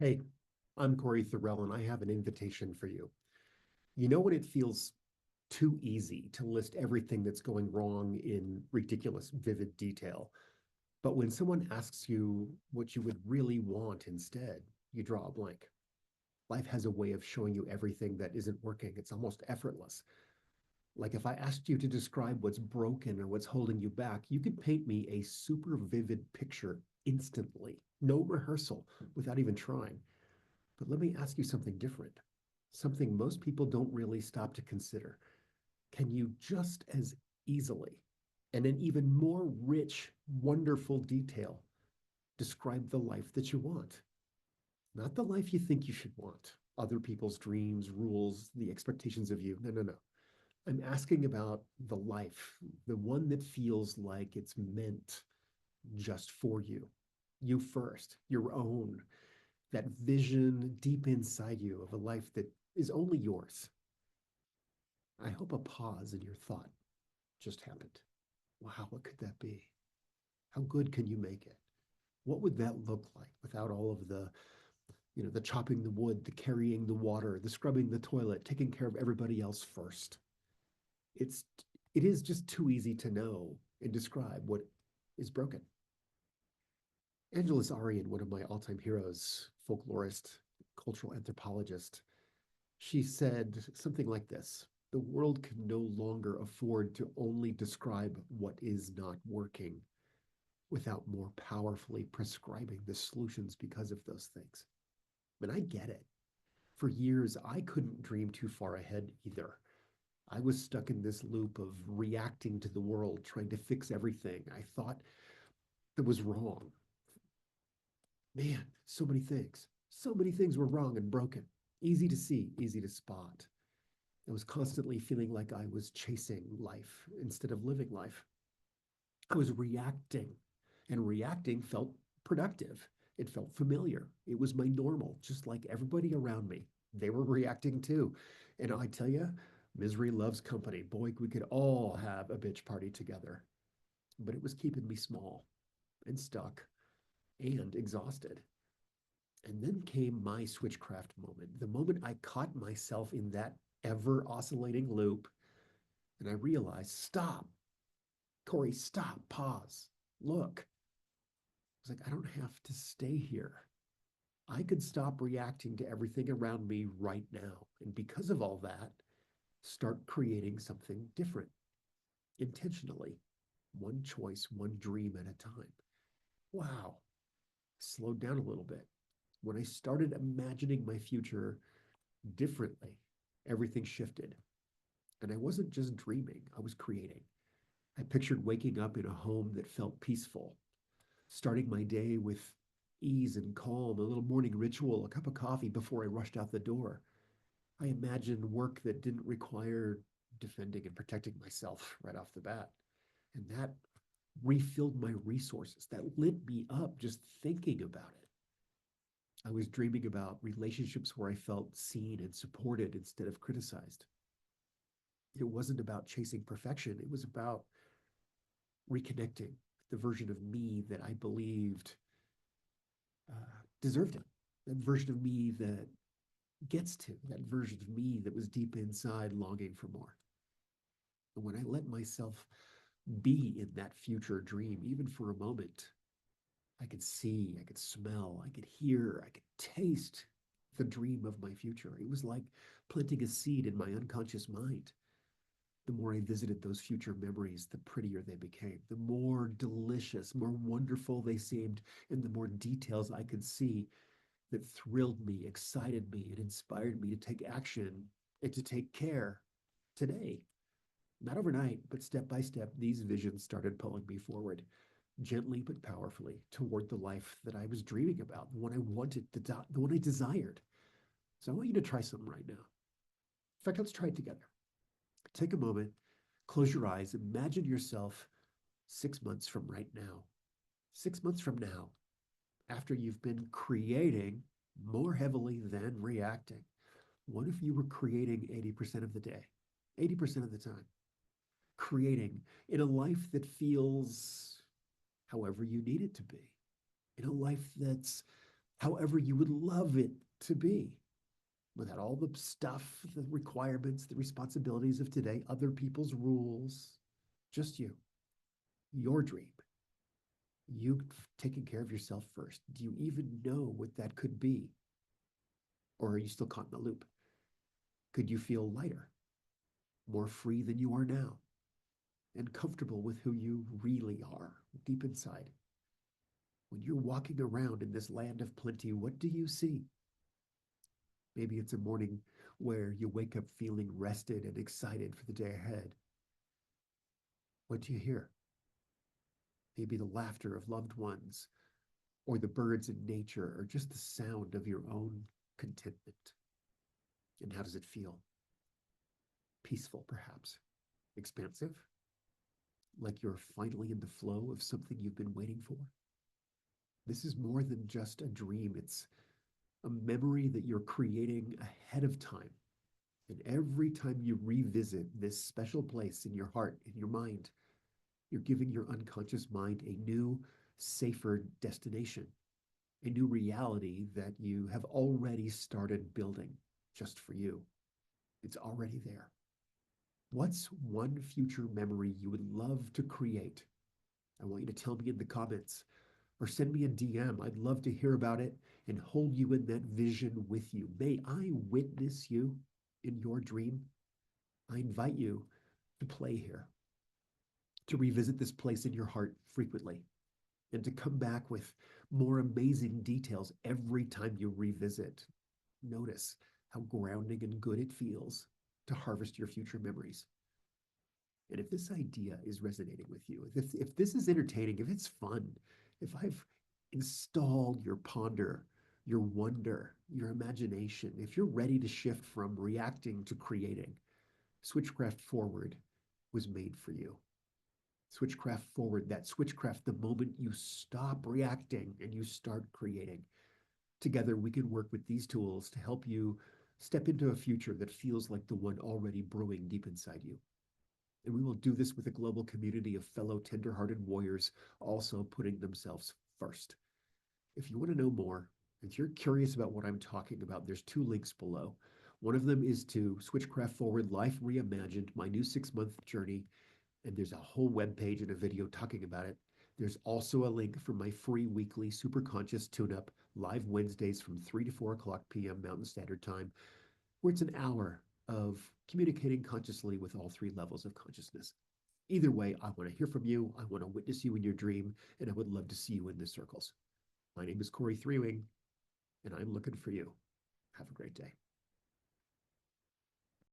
Hey, I'm Cory Thorell, and I have an invitation for you. You know when it feels too easy to list everything that's going wrong in ridiculous, vivid detail, but when someone asks you what you would really want instead, you draw a blank. Life has a way of showing you everything that isn't working. It's almost effortless. Like if I asked you to describe what's broken or what's holding you back, you could paint me a super vivid picture instantly, no rehearsal, without even trying. But let me ask you something different, something most people don't really stop to consider. Can you just as easily and in even more rich, wonderful detail describe the life that you want? Not the life you think you should want, other people's dreams, rules, the expectations of you. No, no, no. I'm asking about the life, the one that feels like it's meant just for you. You first, your own, that vision deep inside you of a life that is only yours. I hope a pause in your thought just happened. Wow, what could that be? How good can you make it? What would that look like without all of the chopping the wood, the carrying the water, the scrubbing the toilet, taking care of everybody else first? It's it is just too easy to know and describe what is broken. Angeles Arian, one of my all-time heroes, folklorist, cultural anthropologist, she said something like this: the world can no longer afford to only describe what is not working without more powerfully prescribing the solutions because of those things. And I get it. For years, I couldn't dream too far ahead either. I was stuck in this loop of reacting to the world, trying to fix everything I thought that was wrong. Man, so many things. So many things were wrong and broken. Easy to see, easy to spot. I was constantly feeling like I was chasing life instead of living life. I was reacting, and reacting felt productive. It felt familiar. It was my normal, just like everybody around me. They were reacting too. And I tell you, misery loves company. Boy, we could all have a bitch party together. But it was keeping me small and stuck and exhausted. And then came my switchcraft moment, the moment I caught myself in that ever oscillating loop. And I realized, stop, Cory, stop, pause, look. I was like, I don't have to stay here. I could stop reacting to everything around me right now. And because of all that, start creating something different intentionally, one choice, one dream at a time. Wow, slowed down a little bit. When I started imagining my future differently, everything shifted. And I wasn't just dreaming, I was creating. I pictured waking up in a home that felt peaceful, starting my day with ease and calm, a little morning ritual, a cup of coffee before I rushed out the door. I imagined work that didn't require defending and protecting myself right off the bat. And that refilled my resources. That lit me up just thinking about it. I was dreaming about relationships where I felt seen and supported instead of criticized. It wasn't about chasing perfection, it was about reconnecting with the version of me that I believed deserved it. That version of me that gets to, that version of me that was deep inside longing for more. And when I let myself be in that future dream, even for a moment, I could see, I could smell, I could hear, I could taste the dream of my future. It was like planting a seed in my unconscious mind. The more I visited those future memories, the prettier they became, the more delicious, more wonderful they seemed, and the more details I could see that thrilled me, excited me, and inspired me to take action and to take care today. Not overnight, but step by step, these visions started pulling me forward, gently but powerfully, toward the life that I was dreaming about, the one I wanted, the one I desired. So I want you to try something right now. In fact, let's try it together. Take a moment, close your eyes, imagine yourself 6 months from right now. 6 months from now, after you've been creating more heavily than reacting. What if you were creating 80% of the day, 80% of the time? Creating in a life that feels however you need it to be, in a life that's however you would love it to be, without all the stuff, the requirements, the responsibilities of today, other people's rules, just you, your dream. You taking care of yourself first. Do you even know what that could be? Or are you still caught in the loop? Could you feel lighter, more free than you are now, and comfortable with who you really are deep inside? When you're walking around in this land of plenty, what do you see? Maybe it's a morning where you wake up feeling rested and excited for the day ahead. What do you hear? Maybe the laughter of loved ones, or the birds in nature, or just the sound of your own contentment. And how does it feel? Peaceful, perhaps. Expansive? Like you're finally in the flow of something you've been waiting for? This is more than just a dream. It's a memory that you're creating ahead of time. And every time you revisit this special place in your heart, in your mind, you're giving your unconscious mind a new, safer destination, a new reality that you have already started building just for you. It's already there. What's one future memory you would love to create? I want you to tell me in the comments or send me a DM. I'd love to hear about it and hold you in that vision with you. May I witness you in your dream? I invite you to play here, to revisit this place in your heart frequently, and to come back with more amazing details every time you revisit. Notice how grounding and good it feels to harvest your future memories. And if this idea is resonating with you, if this is entertaining, if it's fun, if I've installed your ponder, your wonder, your imagination, if you're ready to shift from reacting to creating, Switchcraft Forward was made for you. Switchcraft Forward, that switchcraft, the moment you stop reacting and you start creating. Together, we can work with these tools to help you step into a future that feels like the one already brewing deep inside you. And we will do this with a global community of fellow tender-hearted warriors also putting themselves first. If you want to know more, if you're curious about what I'm talking about, there's 2 links below. One of them is to Switchcraft Forward Life Reimagined, my new 6-month journey, and there's a whole webpage and a video talking about it. There's also a link for my free weekly Super Conscious Tune-Up, live Wednesdays from 3 to 4 o'clock p.m. Mountain Standard Time, where it's an hour of communicating consciously with all 3 levels of consciousness. Either way, I want to hear from you. I want to witness you in your dream, and I would love to see you in the circles. My name is Cory Thorell, and I'm looking for you. Have a great day.